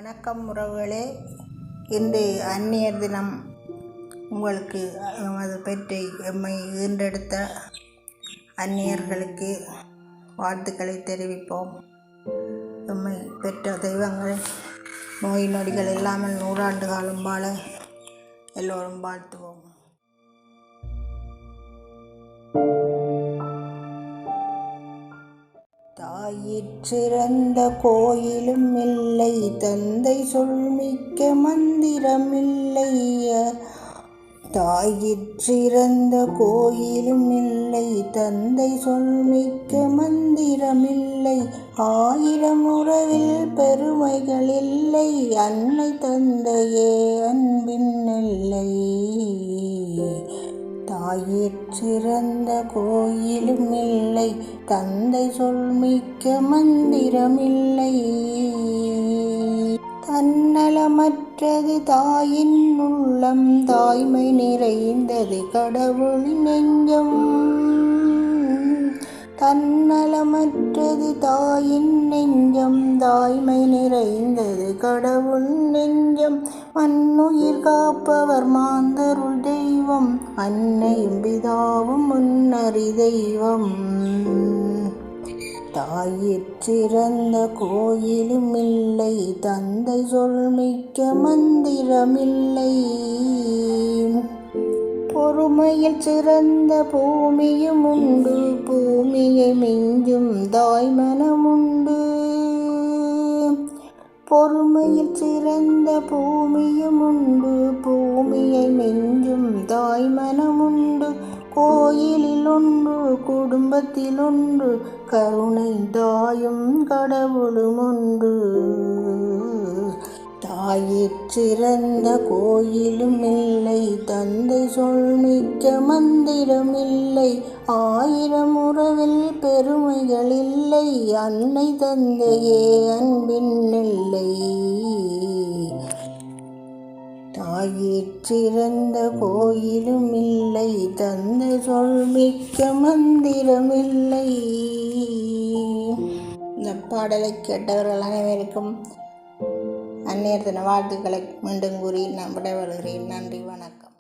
வணக்கம் உறவுகளே. இன்று அந்நியர் தினம். உங்களுக்கு அது பற்றி எம்மை ஈன்றெடுத்த அந்நியர்களுக்கு வாழ்த்துக்களை தெரிவிப்போம். எம்மை பெற்ற தெய்வங்கள் நோய் நொடிகள் இல்லாமல் 100 ஆண்டு காலம் வாழ எல்லோரும் வாழ்த்துவோம். தாயிறந்த கோயிலும் இல்லை, தந்தை சொல்மிக்க மந்திரமில்லை. தாயிறந்த கோயிலும் இல்லை, தந்தை சொல்மிக்க மந்திரமில்லை. 1000 உறவில் பெருமைகள் இல்லை, அன்னை தந்தையே அன்பின் எல்லை. தாயிறந்த கோயிலும் இல்லை, தந்தை சொல்மிக்க மந்திரமில்லை. தன்னலமற்றது தாயின் உள்ளம், தாய்மை நிறைந்தது கடவுளின் நெஞ்சம். தன்னலமற்றது தாயின் நெஞ்சம், தாய்மை நிறைந்தது கடவுள் நெஞ்சம். மண்ணுயிர் காப்பவர் மாந்தருள் தெய்வம், அன்னையும் பிதாவும் முன்னறி தெய்வம். தாயிறந்த கோயிலும் இல்லை, தந்தை சொல்மிக்க மந்திரமில்லை. பொறுமையில் சிறந்த பூமியும் உண்டு, பூமியை மிஞ்சும் தாய் மனமுண்டு. பொறுமையில் சிறந்த பூமியும் உண்டு, பூமியை மிஞ்சும் தாய் மனமுண்டு. கோயிலில் ஒன்று, குடும்பத்தில் ஒன்று, கருணை தாயும் கடவுளும் ஒன்று. தாயிறந்த கோயிலும் இல்லை, தந்தை சொல்மிக்க மந்திரமில்லை. 1000 உறவில் பெருமைகள் இல்லை, அன்னை தந்தையே அன்பின் எல்லை. தாயிறந்த கோயிலும் இல்லை, தந்தை சொல்மிக்க மந்திரமில்லை. இந்த பாடலை கேட்டவர்கள் அனைவருக்கும் அந்நியர் தின வாழ்த்துக்களை மீண்டும் கூறி நான் விடைபெறுகிறேன். நன்றி, வணக்கம்.